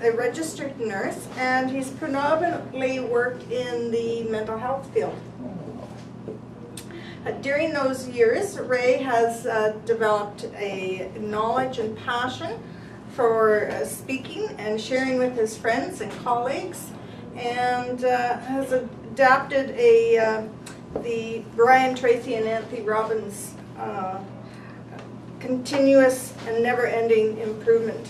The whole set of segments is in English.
a registered nurse, and he's predominantly worked in the mental health field. During those years, Rae has developed a knowledge and passion for speaking and sharing with his friends and colleagues, and has adapted the Brian Tracy and Anthony Robbins continuous and never-ending improvement.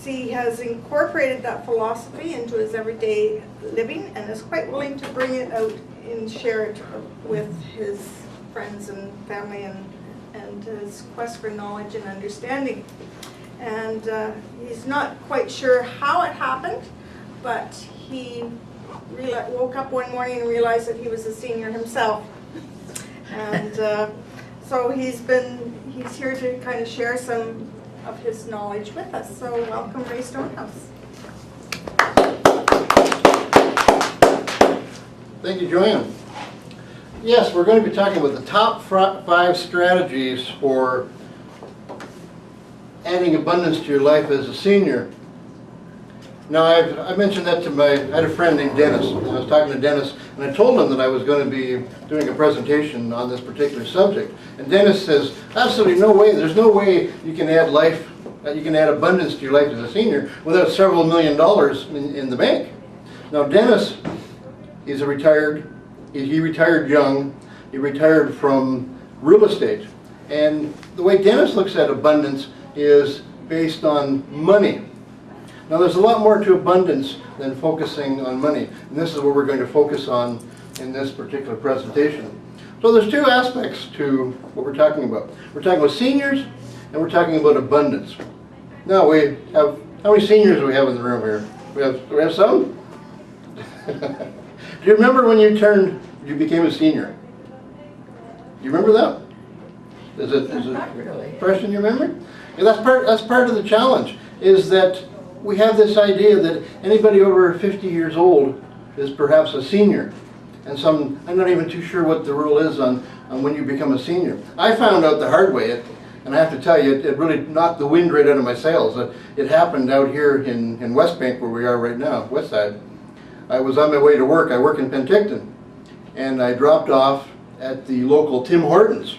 He has incorporated that philosophy into his everyday living and is quite willing to bring it out and share it with his friends and family, and his quest for knowledge and understanding. And he's not quite sure how it happened, but he woke up one morning and realized that he was a senior himself. And so he's here to kind of share some of his knowledge with us. So welcome, Rae Stonehouse. Thank you, Joanne. Yes, we're going to be talking about the top 5 strategies for adding abundance to your life as a senior. Now, I mentioned that to I had a friend named Dennis, and I was talking to Dennis, and I told him that I was going to be doing a presentation on this particular subject. And Dennis says, absolutely no way, there's no way you can add abundance to your life as a senior without several $million in the bank. Now, Dennis, he retired young, he retired from real estate. And the way Dennis looks at abundance is based on money. Now, there's a lot more to abundance than focusing on money, and this is what we're going to focus on in this particular presentation. So there's 2 aspects to what we're talking about. We're talking about seniors, and we're talking about abundance. Now, we have, how many seniors do we have in the room here? Do we have some? Do you remember when you became a senior? Do you remember that? Is it really fresh in your memory? Yeah, that's part of the challenge, is that we have this idea that anybody over 50 years old is perhaps a senior. And I'm not even too sure what the rule is on when you become a senior. I found out the hard way, and I have to tell you, it really knocked the wind right out of my sails. It happened out here in Westbank, where we are right now, West Side. I was on my way to work. I work in Penticton. And I dropped off at the local Tim Hortons.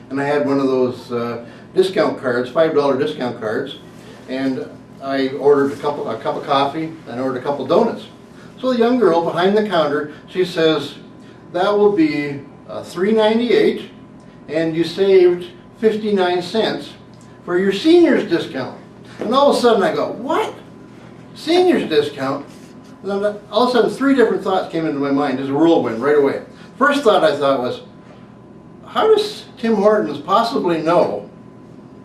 And I had one of those discount cards, $5 discount cards. And I ordered a cup of coffee, and I ordered a couple donuts. So the young girl behind the counter, she says, that will be $3.98, and you saved 59 cents for your senior's discount. And all of a sudden I go, what? Senior's discount? And then all of a sudden 3 different thoughts came into my mind as a whirlwind right away. First thought I thought was, how does Tim Hortons possibly know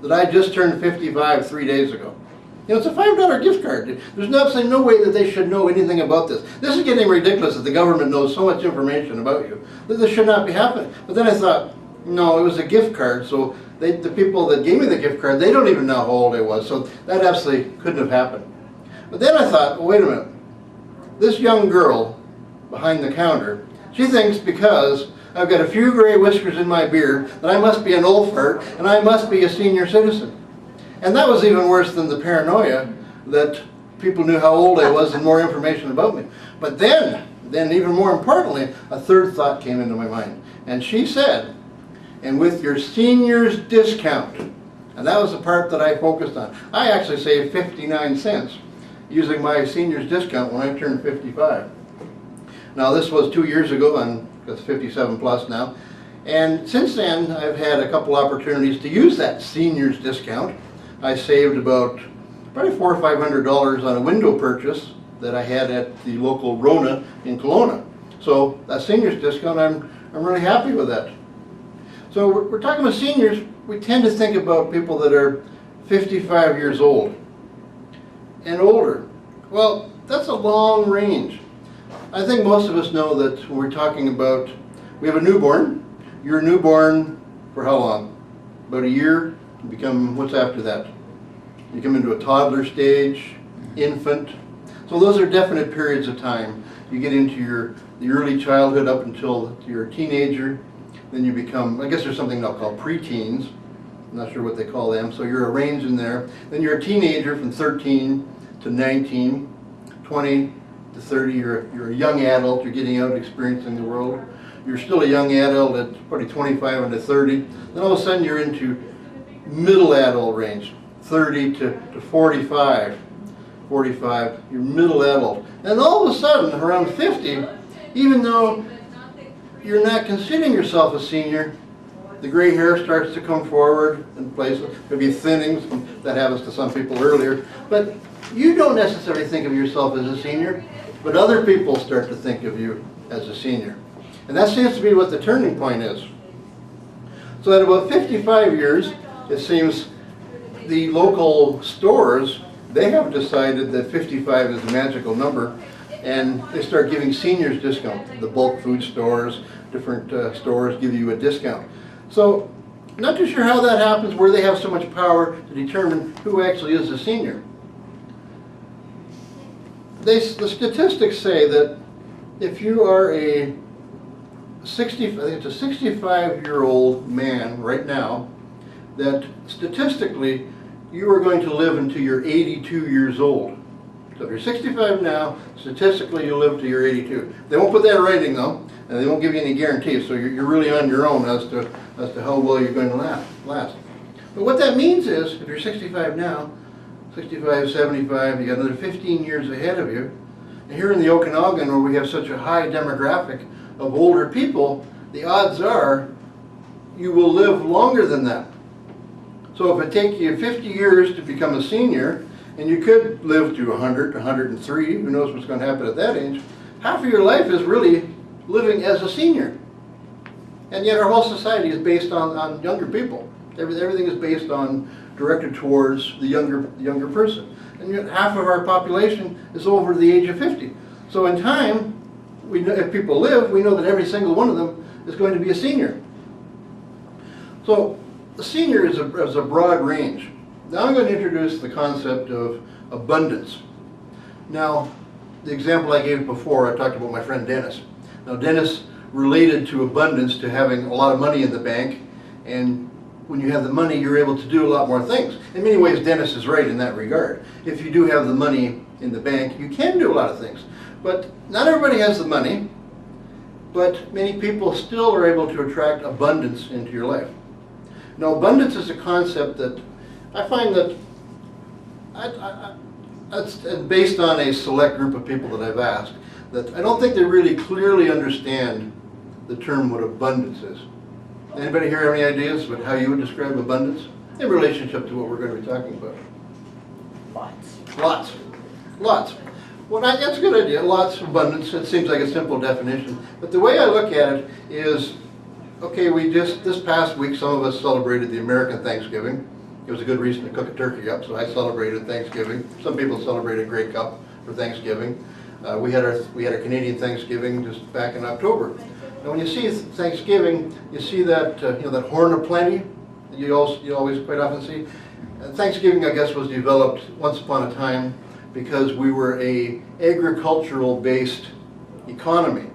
that I just turned 55 3 days ago? You know, it's a $5 gift card. There's absolutely no way that they should know anything about this. This is getting ridiculous that the government knows so much information about you. This should not be happening. But then I thought, no, it was a gift card, so the people that gave me the gift card, they don't even know how old I was, so that absolutely couldn't have happened. But then I thought, well, wait a minute. This young girl behind the counter, she thinks because I've got a few gray whiskers in my beard that I must be an old fart and I must be a senior citizen. And that was even worse than the paranoia that people knew how old I was and more information about me. But then even more importantly, a third thought came into my mind. And she said, and with your senior's discount, and that was the part that I focused on. I actually saved 59 cents using my senior's discount when I turned 55. Now this was 2 years ago, I'm 57 plus now. And since then, I've had a couple opportunities to use that senior's discount. I saved about probably $400 or $500 on a window purchase that I had at the local Rona in Kelowna. So that senior's discount, I'm really happy with that. So we're talking about seniors. We tend to think about people that are 55 years old and older. Well, that's a long range. I think most of us know that when we're talking about, we have a newborn. You're a newborn for how long? About a year? You become, what's after that? You come into a toddler stage, infant. So those are definite periods of time. You get into the early childhood up until you're a teenager. Then you become, I guess there's something now called preteens. I'm not sure what they call them, so you're a range in there. Then you're a teenager from 13 to 19, 20 to 30, you're a young adult, you're getting out experiencing the world. You're still a young adult at probably 25 into 30. Then all of a sudden you're into middle adult range, 30 to 45. 45, you're middle adult. And all of a sudden, around 50, even though you're not considering yourself a senior, the gray hair starts to come forward in places. Maybe thinning, that happens to some people earlier. But you don't necessarily think of yourself as a senior, but other people start to think of you as a senior. And that seems to be what the turning point is. So at about 55 years, it seems the local stores, they have decided that 55 is the magical number, and they start giving seniors discounts. The bulk food stores, different stores give you a discount. So, not too sure how that happens, where they have so much power to determine who actually is a senior. The statistics say that if you are I think it's a 65-year-old man right now, that statistically you are going to live until you're 82 years old. So if you're 65 now, statistically you'll live till you're 82. They won't put that in writing though, and they won't give you any guarantees, so you're really on your own as to how well you're going to last. But what that means is, if you're 65 now, 65, 75, you got another 15 years ahead of you. And here in the Okanagan, where we have such a high demographic of older people, the odds are you will live longer than that. So if it takes you 50 years to become a senior, and you could live to 100, 103, who knows what's going to happen at that age, half of your life is really living as a senior. And yet our whole society is based on younger people. Everything is based on, directed towards the younger person. And yet half of our population is over the age of 50. So in time, we know, if people live, we know that every single one of them is going to be a senior. So the senior is a broad range. Now I'm going to introduce the concept of abundance. Now, the example I gave before, I talked about my friend Dennis. Now Dennis related to abundance to having a lot of money in the bank, and when you have the money, you're able to do a lot more things. In many ways, Dennis is right in that regard. If you do have the money in the bank, you can do a lot of things. But not everybody has the money, but many people still are able to attract abundance into your life. Now, abundance is a concept that I find that it's based on a select group of people that I've asked, that I don't think they really clearly understand the term what abundance is. Anybody here have any ideas about how you would describe abundance in relationship to what we're going to be talking about? Lots. Well, that's a good idea. Lots, abundance. It seems like a simple definition. But the way I look at it is, okay, this past week, some of us celebrated the American Thanksgiving. It was a good reason to cook a turkey up, so I celebrated Thanksgiving. Some people celebrated Grey Cup for Thanksgiving. We had our Canadian Thanksgiving just back in October. Now, when you see Thanksgiving, you see that that horn of plenty that you always quite often see. Thanksgiving, I guess, was developed once upon a time because we were a agricultural-based economy.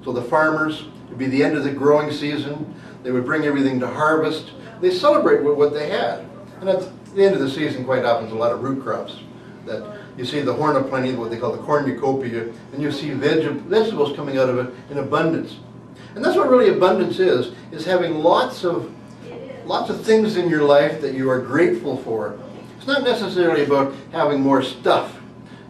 So the farmers, it'd be the end of the growing season. They would bring everything to harvest. They celebrate what they had. And at the end of the season, quite often, there's a lot of root crops. That you see the horn of plenty, what they call the cornucopia, and you see vegetables coming out of it in abundance. And that's what really abundance is having lots of things in your life that you are grateful for. It's not necessarily about having more stuff,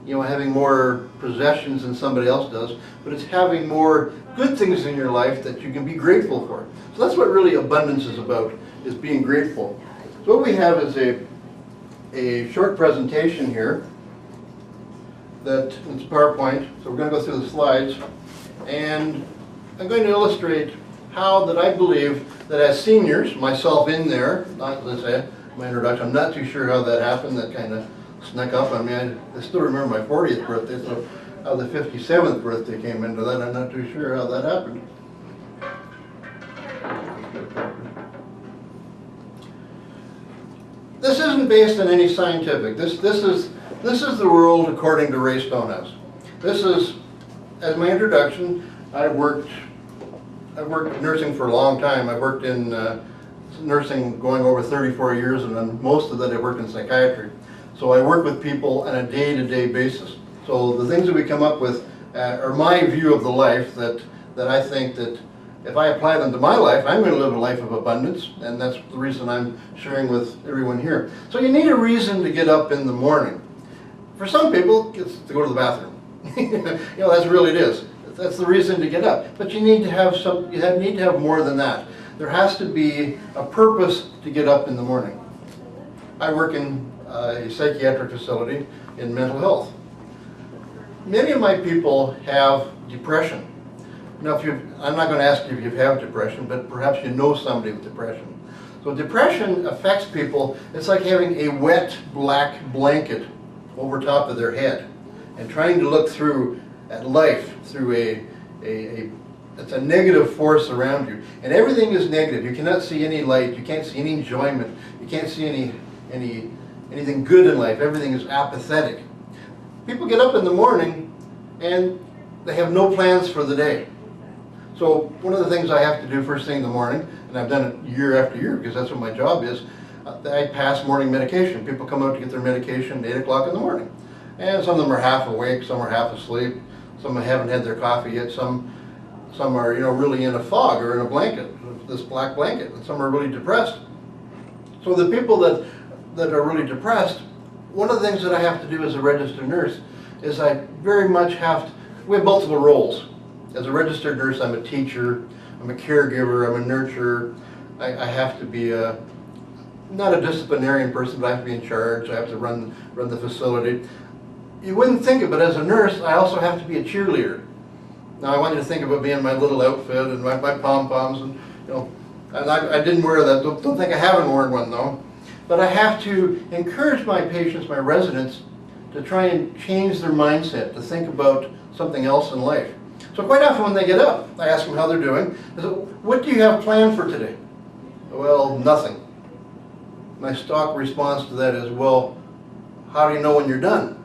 having more possessions than somebody else does, but it's having more good things in your life that you can be grateful for. So that's what really abundance is about, is being grateful. So what we have is a short presentation here that it's PowerPoint, so we're going to go through the slides, and I'm going to illustrate how that I believe that as seniors, myself in there, not as I said, my introduction, I'm not too sure how that happened, that kind of snuck up on me. I still remember my 40th birthday, so how the 57th birthday came into that, I'm not too sure how that happened. This isn't based on any scientific. This is the world according to Rae Stonehouse. This is, as my introduction, I've worked nursing for a long time. I've worked in nursing going over 34 years, and then most of that I worked in psychiatry. So I work with people on a day-to-day basis. So the things that we come up with are my view of the life that I think that if I apply them to my life, I'm going to live a life of abundance, and that's the reason I'm sharing with everyone here. So you need a reason to get up in the morning. For some people, it's to go to the bathroom. That's really it is. That's the reason to get up. But you need to have need to have more than that. There has to be a purpose to get up in the morning. I work in a psychiatric facility in mental health. Many of my people have depression. Now, I'm not going to ask you if you have depression, but perhaps you know somebody with depression. So depression affects people. It's like having a wet black blanket over top of their head and trying to look through at life through it's a negative force around you, and everything is negative. You cannot see any light. You can't see any enjoyment. You can't see anything good in life. Everything is apathetic. People get up in the morning and they have no plans for the day. So one of the things I have to do first thing in the morning, and I've done it year after year because that's what my job is, I pass morning medication. People come out to get their medication at 8 o'clock in the morning. And some of them are half awake, some are half asleep, some haven't had their coffee yet, some are really in a fog or in a blanket, this black blanket, and some are really depressed. So the people that are really depressed, one of the things that I have to do as a registered nurse is I very much we have multiple roles. As a registered nurse, I'm a teacher, I'm a caregiver, I'm a nurturer. I have to be not a disciplinarian person, but I have to be in charge. I have to run the facility. You wouldn't think of it, as a nurse, I also have to be a cheerleader. Now I want you to think about me in my little outfit and my pom-poms, and I didn't wear that. Don't think I haven't worn one though. But I have to encourage my patients, my residents, to try and change their mindset, to think about something else in life. So quite often when they get up, I ask them how they're doing. I say, what do you have planned for today? Well, nothing. My stock response to that is, well, how do you know when you're done?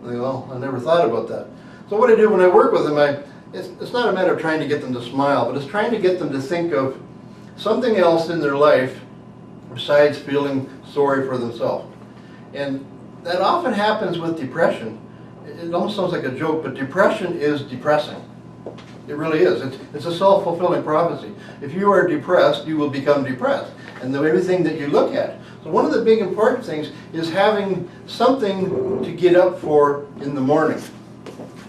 I say, well, I never thought about that. So what I do when I work with them, it's not a matter of trying to get them to smile, but it's trying to get them to think of something else in their life besides feeling sorry for themselves. And that often happens with depression. It almost sounds like a joke, but depression is depressing. It really is. It's a self-fulfilling prophecy. If you are depressed, you will become depressed. And everything that you look at. So one of the big important things is having something to get up for in the morning.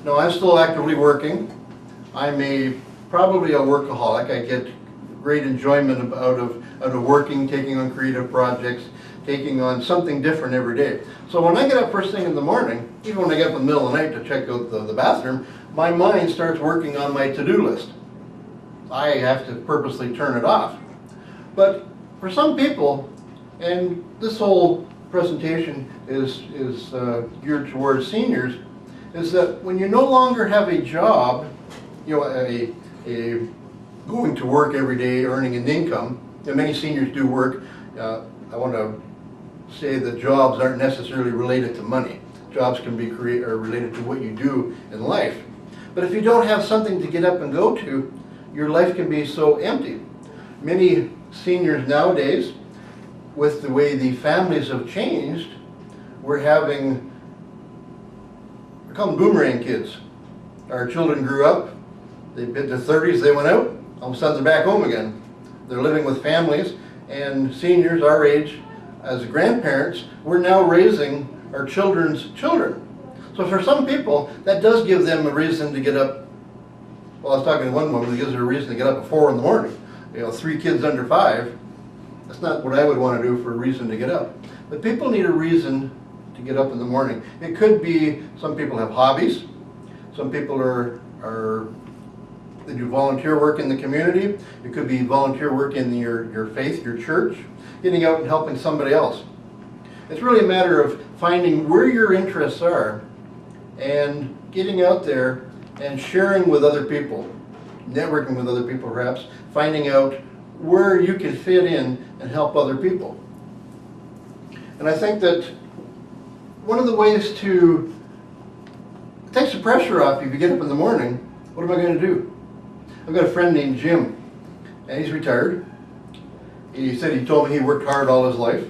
Now, I'm still actively working. I'm probably a workaholic. I get great enjoyment out of working, taking on creative projects, taking on something different every day. So when I get up first thing in the morning, even when I get up in the middle of the night to check out the bathroom, my mind starts working on my to-do list. I have to purposely turn it off. But for some people, and this whole presentation is geared towards seniors, is that when you no longer have a job, a going to work every day, earning an income, and many seniors do work. I want to say that jobs aren't necessarily related to money. Jobs can be related to what you do in life. But if you don't have something to get up and go to, your life can be so empty. Many seniors nowadays, with the way the families have changed, we're call them boomerang kids. Our children grew up, they hit their 30s, they went out, all of a sudden they're back home again. They're living with families, and seniors our age, as grandparents, we're now raising our children's children. So for some people, that does give them a reason to get up. Well, I was talking to one woman who gives her a reason to get up at 4 in the morning. 3 kids under 5. That's not what I would want to do for a reason to get up. But people need a reason to get up in the morning. It could be, some people have hobbies. Some people they do volunteer work in the community. It could be volunteer work in your faith, your church, getting out and helping somebody else. It's really a matter of finding where your interests are and getting out there and sharing with other people, networking with other people perhaps, finding out where you can fit in and help other people. And I think that one of the ways to take the pressure off you if you get up in the morning, what am I going to do? I've got a friend named Jim, and he's retired. He said he told me he worked hard all his life.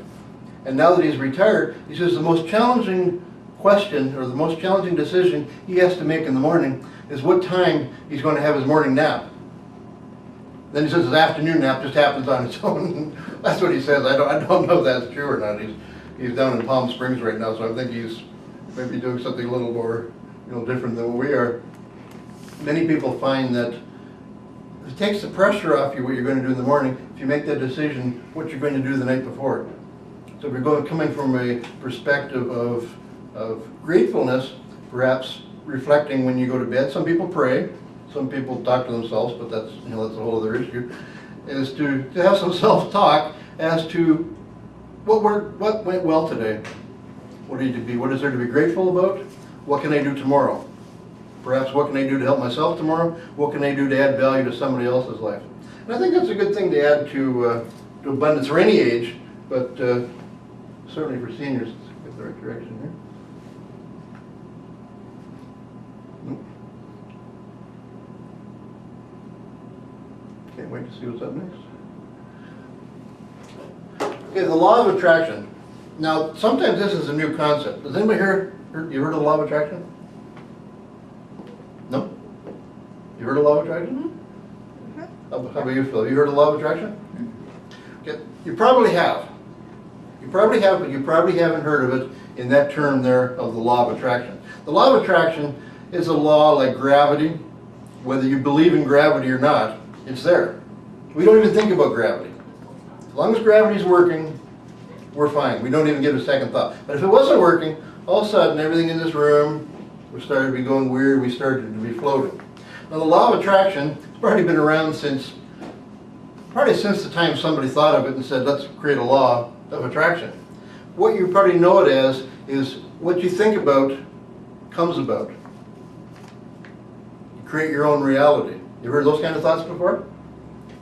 And now that he's retired, he says the most challenging question or the most challenging decision he has to make in the morning is what time he's going to have his morning nap. Then he says his afternoon nap just happens on its own. That's what he says. I don't know if that's true or not. He's down in Palm Springs right now, so I think he's maybe doing something a little more, different than what we are. Many people find that it takes the pressure off you what you're going to do in the morning if you make that decision what you're going to do the night before. So if you're coming from a perspective of gratefulness, perhaps reflecting when you go to bed. Some people pray, some people talk to themselves, but that's a whole other issue. Is to have some self-talk as to what went well today. What is there to be grateful about? What can I do tomorrow? Perhaps what can I do to help myself tomorrow? What can I do to add value to somebody else's life? And I think that's a good thing to add to abundance for any age, but certainly for seniors, get the right direction here. Nope. Can't wait to see what's up next. Okay, the law of attraction. Now, sometimes this is a new concept. Does anybody you heard of the law of attraction? No? You heard of the law of attraction? Mm-hmm. How about you, Phil? You heard of the law of attraction? Mm-hmm. Okay, you probably have. You probably have, but you probably haven't heard of it in that term there of the law of attraction. The law of attraction is a law like gravity. Whether you believe in gravity or not, it's there. We don't even think about gravity. As long as gravity's working, we're fine. We don't even give it a second thought. But if it wasn't working, all of a sudden everything in this room started to be going weird, we started to be floating. Now the law of attraction has probably been around since the time somebody thought of it and said, let's create a law of attraction. What you probably know it as is what you think about comes about. You create your own reality. You heard those kind of thoughts before?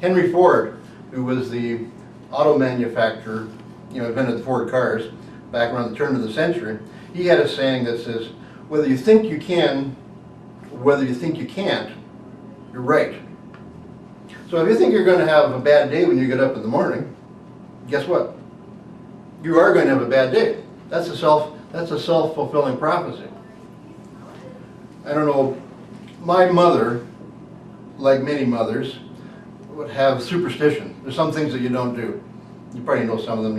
Henry Ford, who was the auto manufacturer, invented the Ford cars back around the turn of the century, he had a saying that says, whether you think you can, or whether you think you can't, you're right. So if you think you're going to have a bad day when you get up in the morning, guess what? You are going to have a bad day. That's a self-fulfilling prophecy. I don't know, my mother, like many mothers, would have superstition. There's some things that you don't do. You probably know some of them,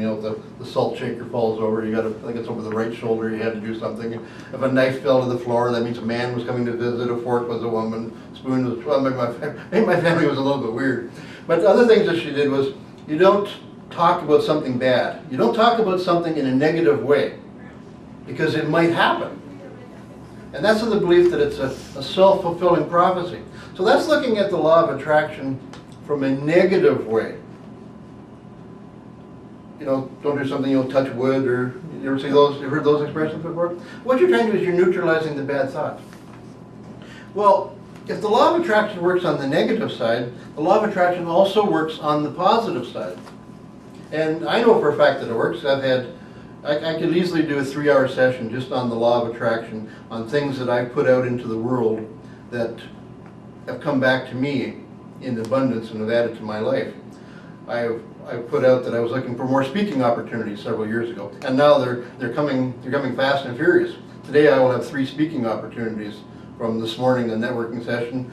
the salt shaker falls over, I think it's over the right shoulder, you had to do something. If a knife fell to the floor, that means a man was coming to visit, a fork was a woman, spoon was, well, maybe my family was a little bit weird. But the other things that she did was, you don't talk about something bad. You don't talk about something in a negative way, because it might happen. And that's in the belief that it's a self-fulfilling prophecy. So that's looking at the law of attraction from a negative way. Don't do something, touch wood, or you ever see those, you heard those expressions before? What you're trying to do is you're neutralizing the bad thoughts. Well, if the law of attraction works on the negative side, the law of attraction also works on the positive side. And I know for a fact that it works. I could easily do a 3-hour session just on the law of attraction, on things that I've put out into the world that have come back to me in abundance and have added to my life. I put out that I was looking for more speaking opportunities several years ago, and now they're coming fast and furious. Today I will have 3 speaking opportunities from this morning, the networking session,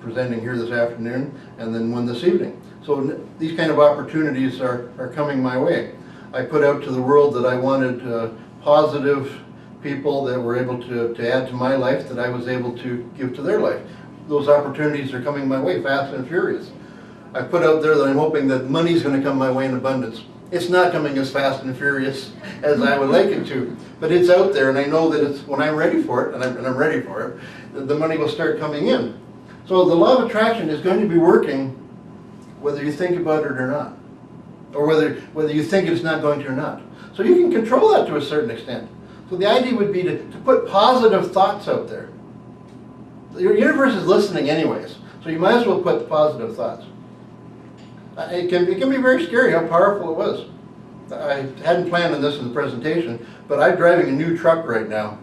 presenting here this afternoon, and then one this evening. So these kind of opportunities are coming my way. I put out to the world that I wanted positive people that were able to add to my life, that I was able to give to their life. Those opportunities are coming my way fast and furious. I put out there that I'm hoping that money's going to come my way in abundance. It's not coming as fast and furious as I would like it to, but it's out there, and I know that it's when I'm ready for it, and I'm ready for it, the money will start coming in. So the law of attraction is going to be working whether you think about it or not, or whether you think it's not going to or not. So you can control that to a certain extent. So the idea would be to put positive thoughts out there. Your universe is listening anyways, so you might as well put positive thoughts. It can be very scary how powerful it was. I hadn't planned on this in the presentation, but I'm driving a new truck right now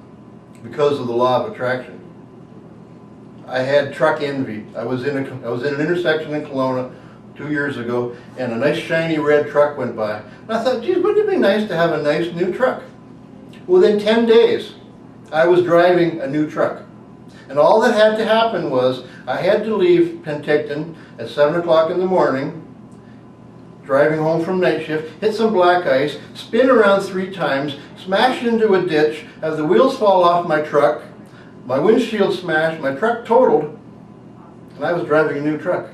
because of the law of attraction. I had truck envy. I was in an intersection in Kelowna, 2 years ago, and a nice shiny red truck went by. And I thought, geez, wouldn't it be nice to have a nice new truck? Within 10 days, I was driving a new truck. And all that had to happen was I had to leave Penticton at 7 o'clock in the morning, driving home from night shift, hit some black ice, spin around 3 times, smash into a ditch, have the wheels fall off my truck, my windshield smashed, my truck totaled, and I was driving a new truck.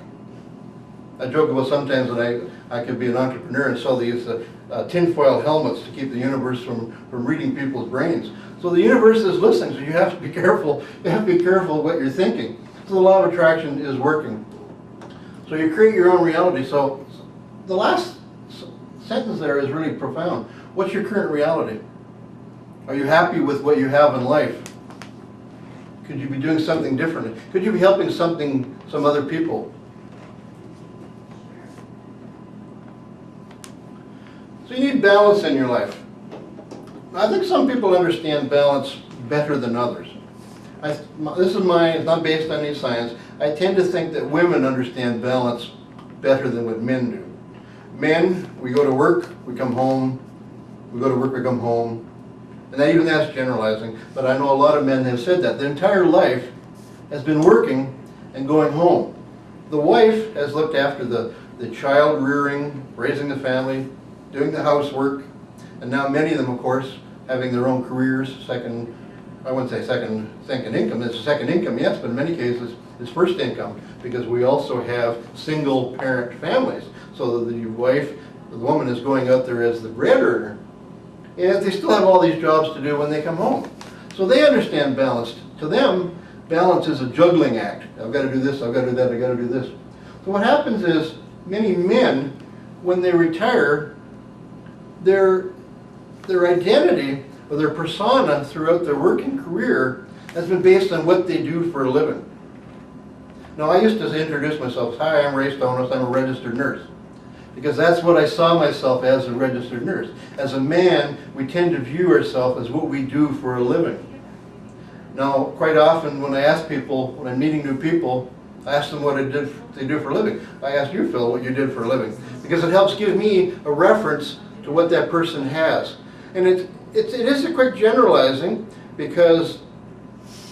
I joke about sometimes that I could be an entrepreneur and sell these tinfoil helmets to keep the universe from reading people's brains. So the universe is listening, so you have to be careful. You have to be careful what you're thinking. So the law of attraction is working. So you create your own reality. So the last sentence there is really profound. What's your current reality? Are you happy with what you have in life? Could you be doing something differently? Could you be helping some other people? So you need balance in your life. I think some people understand balance better than others. This is mine, it's not based on any science. I tend to think that women understand balance better than what men do. Men, we go to work, we come home, we go to work, we come home. And even that's generalizing, but I know a lot of men have said that. Their entire life has been working and going home. The wife has looked after the child rearing, raising the family, doing the housework, and now many of them, of course, having their own careers, I wouldn't say second income, it's a second income, yes, but in many cases, it's first income, because we also have single parent families. So the wife, the woman is going out there as the bread earner, and they still have all these jobs to do when they come home. So they understand balance. To them, balance is a juggling act. I've got to do this, I've got to do that, I've got to do this. So what happens is, many men, when they retire, their identity or their persona throughout their working career has been based on what they do for a living. Now, I used to introduce myself, hi, I'm Rae Stonehouse, I'm a registered nurse. Because that's what I saw myself as, a registered nurse. As a man, we tend to view ourselves as what we do for a living. Now, quite often when I ask people, when I'm meeting new people, I ask them what they do for a living. I ask you, Phil, what you did for a living. Because it helps give me a reference to what that person has. And it is a quick generalizing, because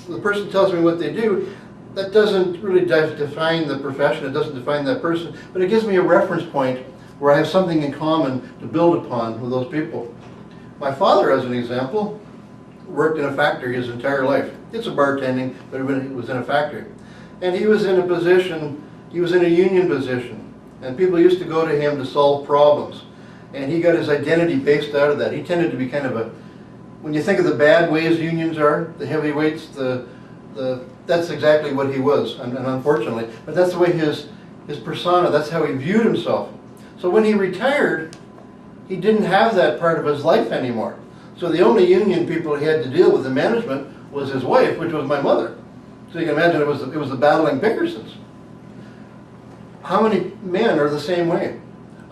the person tells me what they do, that doesn't really define the profession, it doesn't define that person, but it gives me a reference point where I have something in common to build upon with those people. My father, as an example, worked in a factory his entire life. It's a bartending, but he was in a factory. And he was in a position, he was in a union position, and people used to go to him to solve problems. And he got his identity based out of that. He tended to be kind of a, when you think of the bad ways unions are, the heavyweights, that's exactly what he was, and unfortunately. But that's the way his persona, that's how he viewed himself. So when he retired, he didn't have that part of his life anymore. So the only union people he had to deal with, the management, was his wife, which was my mother. So you can imagine it was the battling Pickersons. How many men are the same way?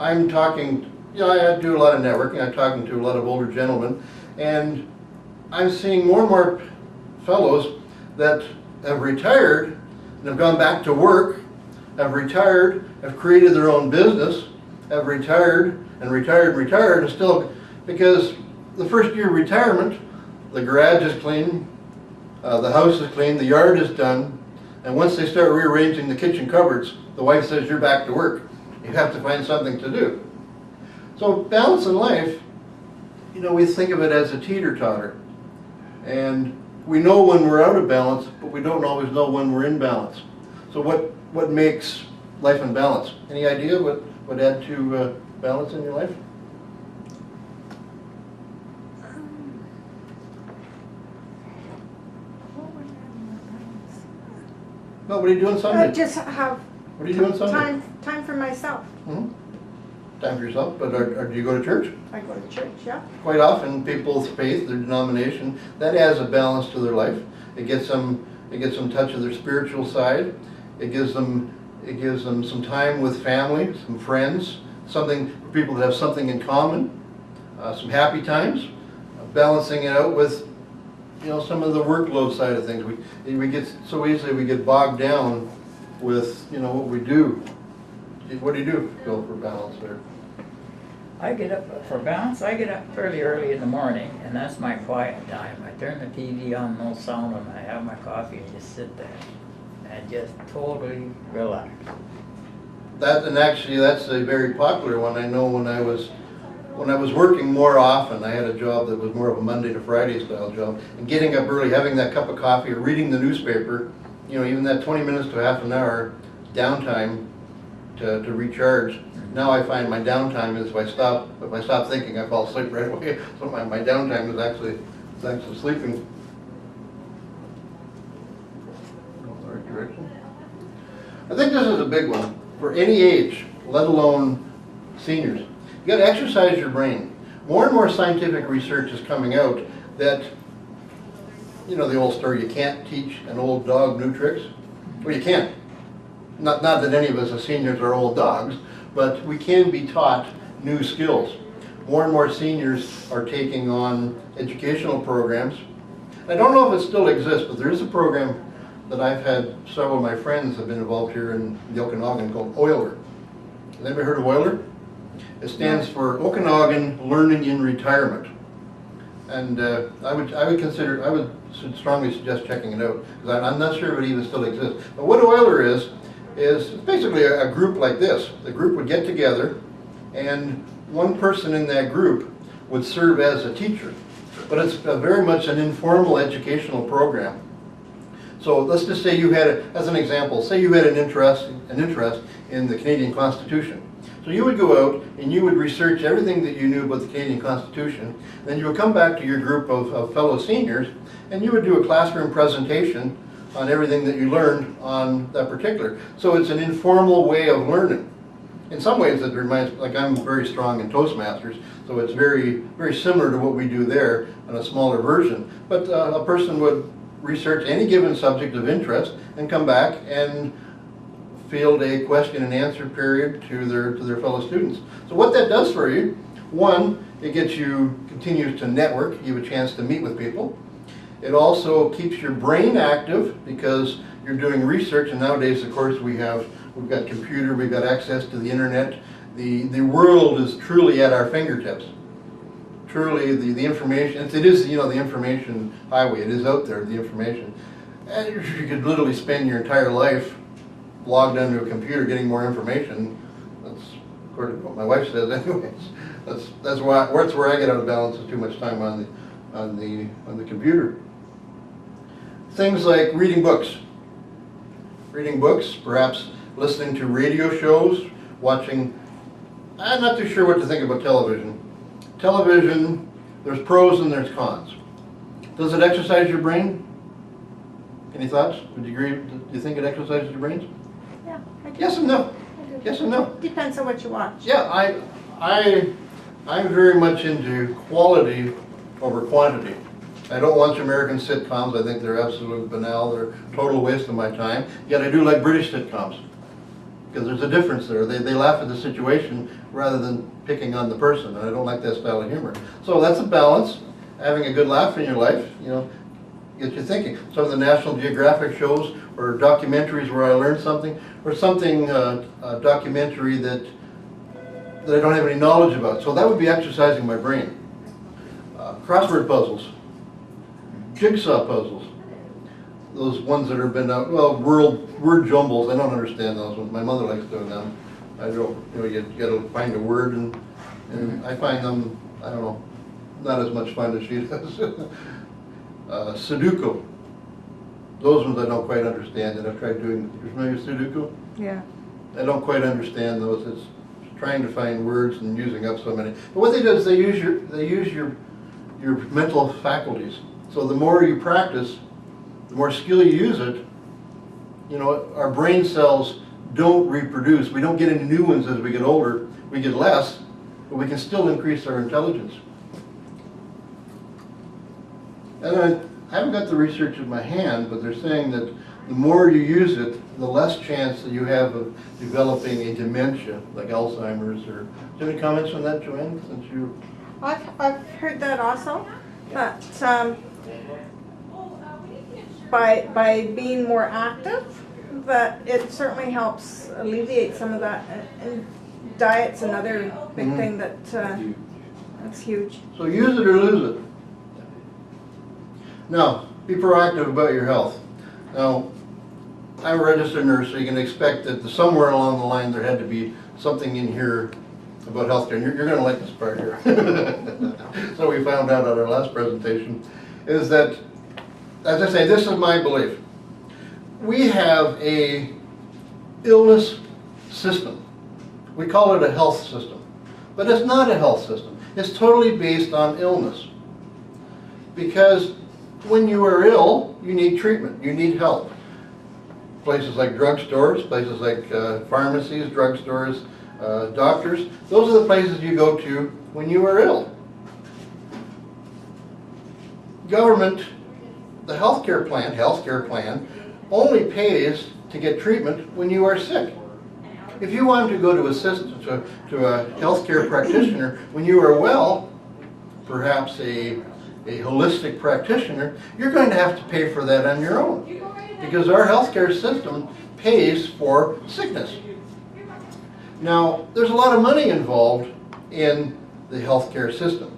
I'm talking, I do a lot of networking, I'm talking to a lot of older gentlemen, and I'm seeing more and more fellows that have retired and have gone back to work, have retired, have created their own business, have retired and retired and retired, and still, because the first year of retirement, the garage is clean, the house is clean, the yard is done, and once they start rearranging the kitchen cupboards, the wife says, you're back to work. You have to find something to do. So balance in life, we think of it as a teeter-totter. And we know when we're out of balance, but we don't always know when we're in balance. So what makes life in balance? Any idea what would add to balance in your life? No, what are you doing Sunday? Just have What are you doing Sunday? time for myself. Mm-hmm. Time for yourself, but do you go to church? I go to church, yeah. Quite often, people's faith, their denomination, that adds a balance to their life. It gets them touch of their spiritual side. It gives them some time with family, some friends, something for people that have something in common, some happy times, balancing it out with some of the workload side of things. We get so easily we get bogged down with what we do. What do you do, Phil, for balance there? I get up, for balance, I get up fairly early in the morning, and that's my quiet time. I turn the TV on, no sound, and I have my coffee and just sit there and just totally relax. And actually, that's a very popular one. I know when I was working more often, I had a job that was more of a Monday to Friday style job, and getting up early, having that cup of coffee, or reading the newspaper, even that 20 minutes to half an hour downtime to recharge. Now I find my downtime is if I stop thinking, I fall asleep right away. So my downtime is actually sleeping. Going the right direction. I think this is a big one for any age, let alone seniors. You got to exercise your brain. More and more scientific research is coming out that, the old story, you can't teach an old dog new tricks. Well, you can. Not that any of us as seniors are old dogs, but we can be taught new skills. More and more seniors are taking on educational programs. I don't know if it still exists, but there is a program that I've had several of my friends have been involved here in the Okanagan called OILER. Has anybody heard of OILER? It stands for Okanagan Learning in Retirement. And I would strongly suggest checking it out, because I'm not sure if it even still exists. But what OILER is basically a group like this. The group would get together, and one person in that group would serve as a teacher. But it's very much an informal educational program. So let's just say you had, as an example, say you had an interest in the Canadian Constitution. So you would go out and you would research everything that you knew about the Canadian Constitution. Then you would come back to your group of fellow seniors, and you would do a classroom presentation on everything that you learned on that particular. So it's an informal way of learning. In some ways it reminds, like I'm very strong in Toastmasters, so it's very, very similar to what we do there in a smaller version. But a person would research any given subject of interest and come back and field a question and answer period to their fellow students. So what that does for you, one, it continues to network, you have a chance to meet with people. It also keeps your brain active because you're doing research, and nowadays, of course, we've got computer, we've got access to the internet. The world is truly at our fingertips. Truly, the information, it is, the information highway, it is out there, the information. And you could literally spend your entire life logged onto a computer getting more information. That's according to what my wife says anyways. That's where I get out of balance, is too much time on the computer. Things like reading books, perhaps listening to radio shows, watching. I'm not too sure what to think about television. Television, there's pros and there's cons. Does it exercise your brain? Any thoughts? Would you agree? Do you think it exercises your brains? Yeah, I do. Yes and no. I do. Yes and no. Depends on what you watch. Yeah, I'm very much into quality over quantity. I don't watch American sitcoms. I think they're absolutely banal. They're a total waste of my time. Yet I do like British sitcoms, because there's a difference there. They laugh at the situation rather than picking on the person, and I don't like that style of humor. So that's a balance. Having a good laugh in your life, gets you thinking. Some of the National Geographic shows or documentaries where I learned something, or something, a documentary that I don't have any knowledge about. So that would be exercising my brain. Crossword puzzles, jigsaw puzzles, those ones that have been out, word jumbles, I don't understand those ones. My mother likes doing them. I don't, you gotta find a word, and I find them, I don't know, not as much fun as she does. Sudoku, those ones I don't quite understand, and I've tried doing. You're familiar with Sudoku? Yeah. I don't quite understand those. It's trying to find words and using up so many. But what they do is they use your mental faculties. So the more you practice, the more skill you use it. Our brain cells don't reproduce. We don't get any new ones as we get older. We get less, but we can still increase our intelligence. And I haven't got the research in my hand, but they're saying that the more you use it, the less chance that you have of developing a dementia, like Alzheimer's. Or, do you have any comments on that, Joanne? Since you, I've heard that also, but by being more active, that it certainly helps alleviate some of that. And diet's another big thing that's huge. So use it or lose it. Now, be proactive about your health. Now, I'm a registered nurse, so you can expect that somewhere along the line there had to be something in here about healthcare. And you're going to like this part here. So we found out at our last presentation is that, as I say, this is my belief. We have a illness system. We call it a health system. But it's not a health system. It's totally based on illness. Because when you are ill, you need treatment, you need help. Places like drugstores, places like pharmacies, drugstores, doctors, those are the places you go to when you are ill. Government, the healthcare plan only pays to get treatment when you are sick. If you wanted to go to a healthcare practitioner when you are well, perhaps a holistic practitioner, you're going to have to pay for that on your own, because our healthcare system pays for sickness. Now, there's a lot of money involved in the healthcare system.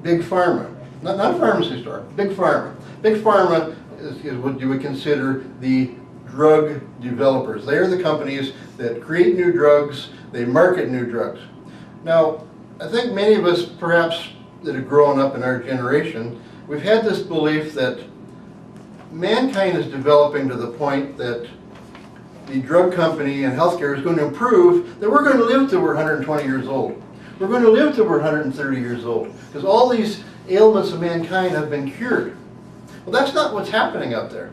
Big pharma, not a pharmacy store, big pharma. Big pharma is what you would consider the drug developers. They are the companies that create new drugs, they market new drugs. Now, I think many of us, perhaps that have grown up in our generation, we've had this belief that mankind is developing to the point that the drug company and healthcare is going to improve, that we're going to live till we're 120 years old. We're going to live till we're 130 years old, because all these ailments of mankind have been cured. Well, that's not what's happening out there.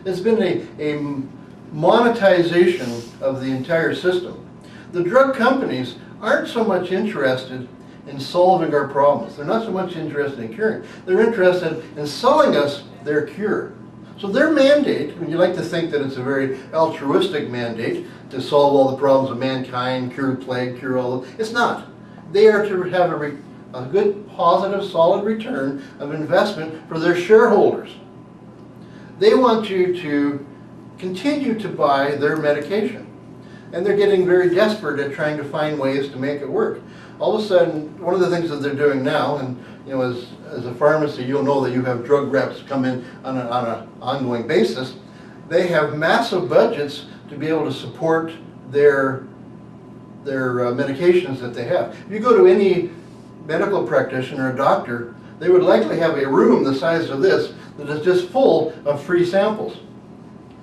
It's been a monetization of the entire system. The drug companies aren't so much interested in solving our problems. They're not so much interested in curing. They're interested in selling us their cure. So their mandate, and you like to think that it's a very altruistic mandate to solve all the problems of mankind, cure plague, cure all of it. It's not. They are to have a good, positive, solid return of investment for their shareholders. They want you to continue to buy their medication. And they're getting very desperate at trying to find ways to make it work. All of a sudden, one of the things that they're doing now, and you know, as a pharmacy, you'll know that you have drug reps come in on an ongoing basis. They have massive budgets to be able to support their medications that they have. If you go to any medical practitioner or doctor, they would likely have a room the size of this that is just full of free samples.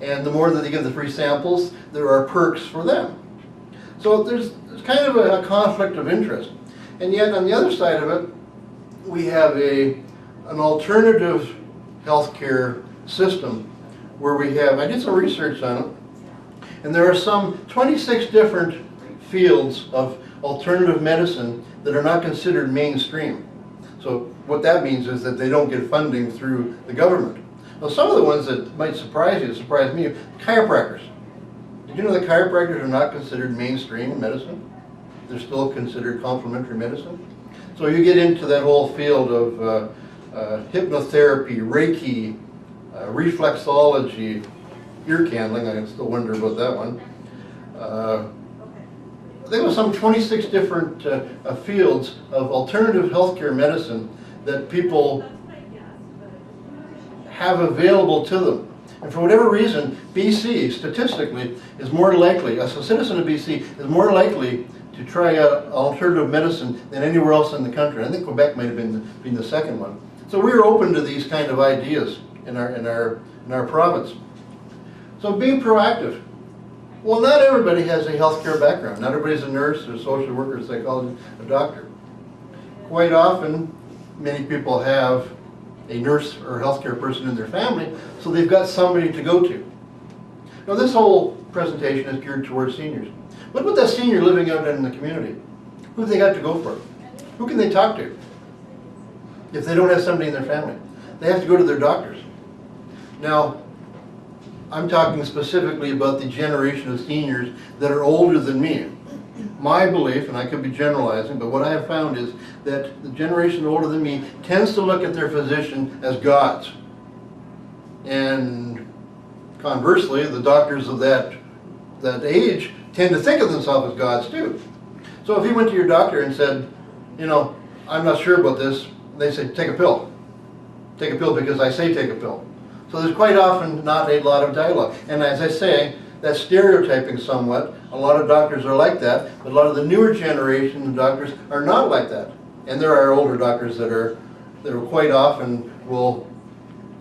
And the more that they give the free samples, there are perks for them. So there's kind of a conflict of interest. And yet on the other side of it, we have an alternative healthcare system where we have, I did some research on it, and there are some 26 different fields of alternative medicine that are not considered mainstream. So what that means is that they don't get funding through the government. Now, some of the ones that might surprise you, surprise me, chiropractors. Did you know that chiropractors are not considered mainstream medicine? They're still considered complementary medicine. So you get into that whole field of hypnotherapy, Reiki, reflexology, ear candling. I still wonder about that one. There were some 26 different fields of alternative healthcare medicine that people have available to them. And for whatever reason, BC, statistically, is more likely, as a citizen of BC, is more likely to try out alternative medicine than anywhere else in the country. I think Quebec might have been the second one. So we're open to these kind of ideas in our province. So being proactive. Well, not everybody has a healthcare background. Not everybody's a nurse, or a social worker, a psychologist, a doctor. Quite often, many people have a nurse or healthcare person in their family, so they've got somebody to go to. Now, this whole presentation is geared towards seniors. What about that senior living out in the community? Who have they got to go for? Who can they talk to if they don't have somebody in their family? They have to go to their doctors. Now, I'm talking specifically about the generation of seniors that are older than me. My belief, and I could be generalizing, but what I have found is that the generation older than me tends to look at their physician as gods. And Conversely, the doctors of that age tend to think of themselves as gods too. So if you went to your doctor and said, you know, I'm not sure about this, they say, take a pill. Take a pill because I say take a pill. So there's quite often not a lot of dialogue. And as I say, that's stereotyping somewhat. A lot of doctors are like that, but a lot of the newer generation of doctors are not like that. And there are older doctors that are quite often will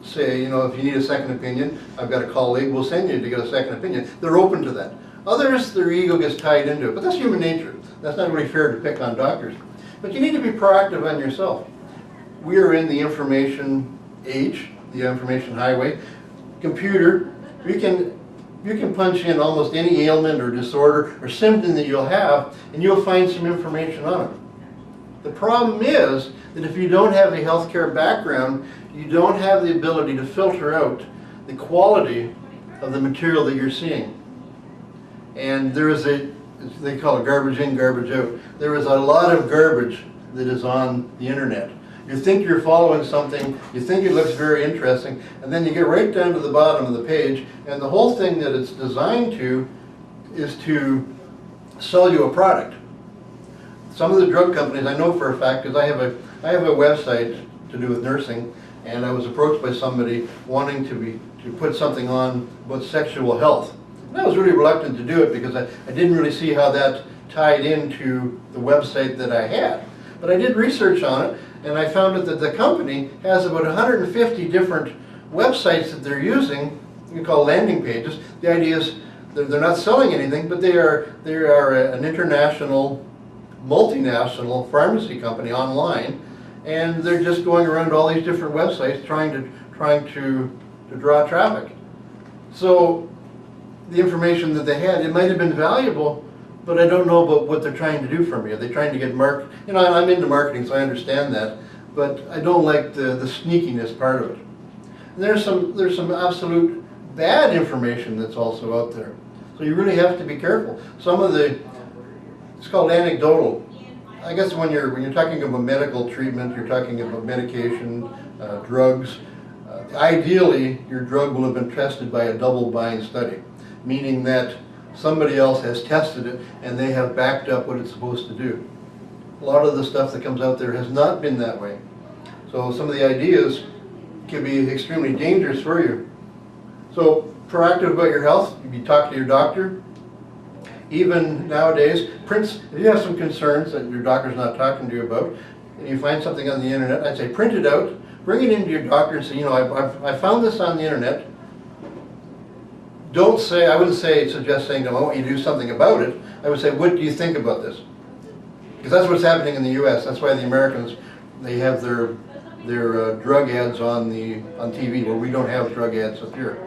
say, you know, if you need a second opinion, I've got a colleague, we'll send you to get a second opinion. They're open to that. Others, their ego gets tied into it, but that's human nature. That's not really fair to pick on doctors. But you need to be proactive on yourself. We are in the information age, the information highway. Computer, you can punch in almost any ailment or disorder or symptom that you'll have, and you'll find some information on it. The problem is that if you don't have a healthcare background, you don't have the ability to filter out the quality of the material that you're seeing. And there is they call it garbage in, garbage out. There is a lot of garbage that is on the internet. You think you're following something, you think it looks very interesting, and then you get right down to the bottom of the page, and the whole thing that it's designed to is to sell you a product. Some of the drug companies, I know for a fact, because I have a website to do with nursing, and I was approached by somebody wanting to put something on about sexual health. And I was really reluctant to do it because I didn't really see how that tied into the website that I had. But I did research on it, and I found out that the company has about 150 different websites that they're using, you call landing pages. The idea is they're not selling anything, but they are an international, multinational pharmacy company online, and they're just going around all these different websites trying to draw traffic. So the information that they had, it might have been valuable, but I don't know about what they're trying to do for me. Are they trying to get you know, I'm into marketing, so I understand that, but I don't like the sneakiness part of it. And there's some absolute bad information that's also out there. So you really have to be careful. Some of it's called anecdotal. I guess when you're talking about medical treatment, you're talking about medication, drugs. Ideally, your drug will have been tested by a double-blind study, meaning that somebody else has tested it and they have backed up what it's supposed to do. A lot of the stuff that comes out there has not been that way. So some of the ideas can be extremely dangerous for you. So proactive about your health, you talk to your doctor. Even nowadays, if you have some concerns that your doctor's not talking to you about, and you find something on the internet, I'd say print it out, bring it into your doctor and say, you know, I found this on the internet. Don't say, I wouldn't suggest saying to them, I want you to do something about it. I would say, what do you think about this? Because that's what's happening in the US. That's why the Americans, they have their drug ads on TV, where we don't have drug ads up here.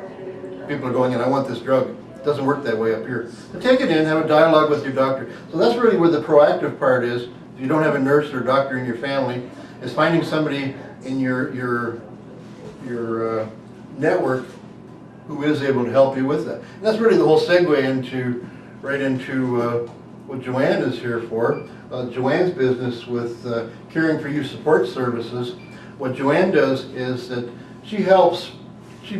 People are going in, I want this drug. It doesn't work that way up here. But take it in, have a dialogue with your doctor. So that's really where the proactive part is. If you don't have a nurse or doctor in your family, is finding somebody in your network who is able to help you with that. And that's really the whole segue right into what Joanne is here for. Joanne's business with Caring for You support services. What Joanne does is that she's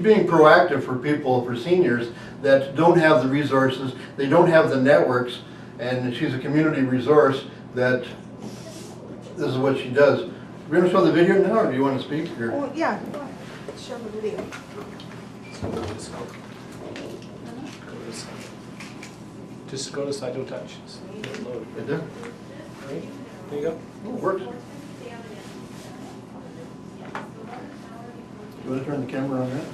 being proactive for people, for seniors that don't have the resources, they don't have the networks, and she's a community resource that this is what she does. We're going to show the video now, or do you want to speak? Or? Oh, yeah, go ahead. Show the video. Just go to side, don't touch. Just load. Right there? Right? There you go. Oh, it works. You want to turn the camera on that?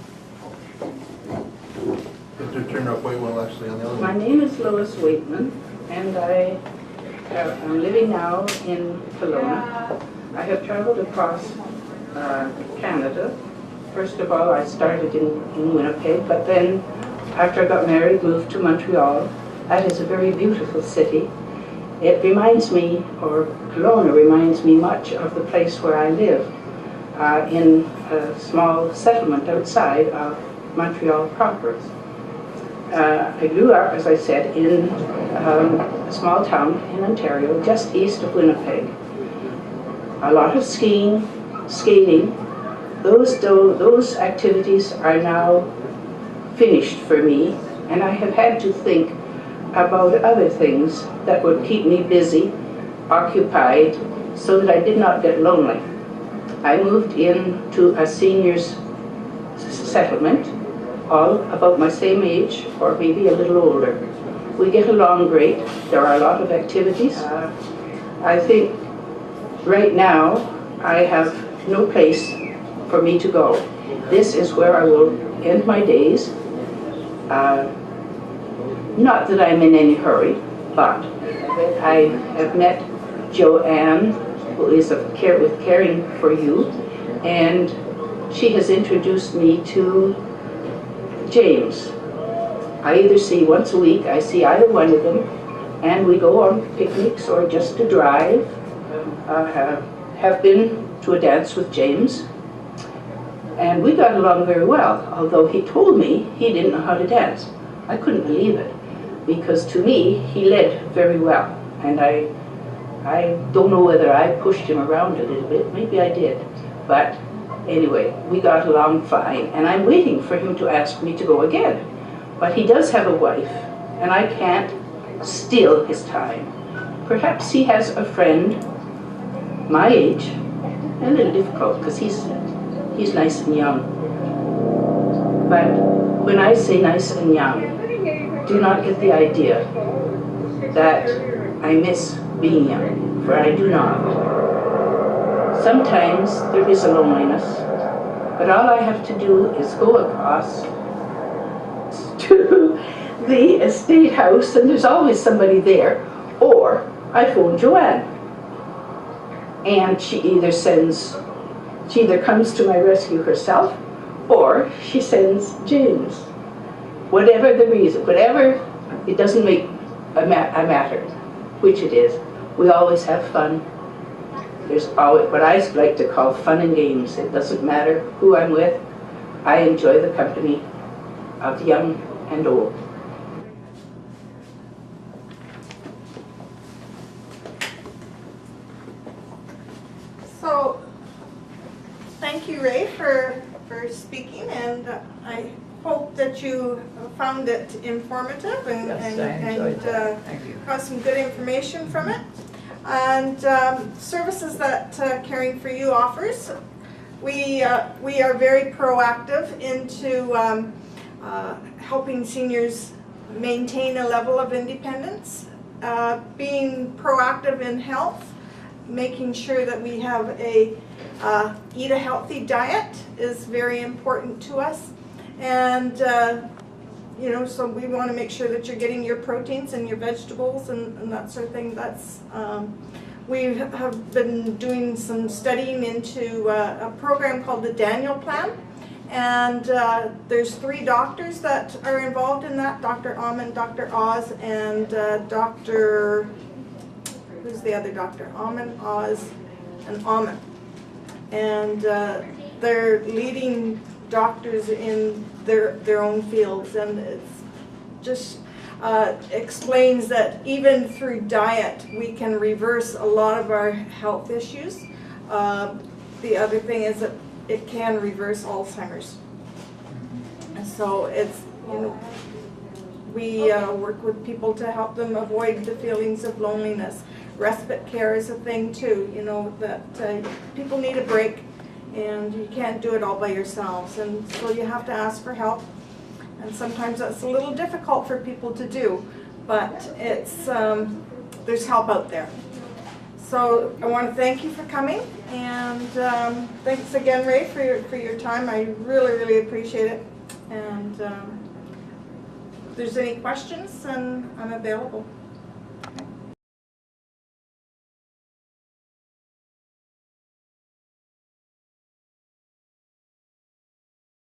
You have to turn up quite well actually on the other My one. name is Lois Waitman, and I'm living now in Kelowna. I have traveled across Canada. First of all, I started in Winnipeg, but then after I got married, moved to Montreal. That is a very beautiful city. It reminds me, or Kelowna reminds me much of the place where I live, in a small settlement outside of Montreal proper. I grew up, as I said, in a small town in Ontario, just east of Winnipeg. A lot of skiing, skating. Those activities are now finished for me, and I have had to think about other things that would keep me busy, occupied, so that I did not get lonely. I moved into a seniors settlement, all about my same age, or maybe a little older. We get along great. There are a lot of activities. I think right now I have no place for me to go. This is where I will end my days. Not that I'm in any hurry, but I have met Joanne, who is with Caring for You, and she has introduced me to James. I either see once a week, I see either one of them, and we go on picnics or just to drive. Have been to a dance with James, and we got along very well, although he told me he didn't know how to dance. I couldn't believe it, because to me, he led very well, and I don't know whether I pushed him around a little bit, maybe I did, but anyway, we got along fine, and I'm waiting for him to ask me to go again. But he does have a wife, and I can't steal his time. Perhaps he has a friend my age, a little difficult, because he's nice and young. But when I say nice and young, do not get the idea that I miss being young, for I do not. Sometimes there is a loneliness, but all I have to do is go across to the estate house, and there's always somebody there, or I phone Joanne, and she either comes to my rescue herself, or she sends James. Whatever the reason, it doesn't make a matter which it is. We always have fun. There's always what I like to call fun and games. It doesn't matter who I'm with. I enjoy the company of young and old. So, thank you, Rae, for speaking, and I hope that you found it informative and, Yes, I enjoyed that. Thank you. got some good information from it. And services that Caring for You offers, we are very proactive into helping seniors maintain a level of independence, being proactive in health, making sure that we have eat a healthy diet is very important to us, and you know, so we want to make sure that you're getting your proteins and your vegetables and that sort of thing. That's we have been doing some studying into a program called the Daniel Plan, and there's 3 doctors that are involved in that: Dr. Amen, Dr. Oz, and Dr. Who's the other doctor? Amen, Oz, and Amen. And they're leading doctors in their own fields, and it's just explains that even through diet we can reverse a lot of our health issues. The other thing is that it can reverse Alzheimer's. And so it's, you know, we work with people to help them avoid the feelings of loneliness. Respite care is a thing too, you know, that people need a break, and you can't do it all by yourselves, and so you have to ask for help, and sometimes that's a little difficult for people to do, but it's there's help out there. So I want to thank you for coming, and thanks again, Rae, for your time. I really appreciate it, and if there's any questions, then I'm available.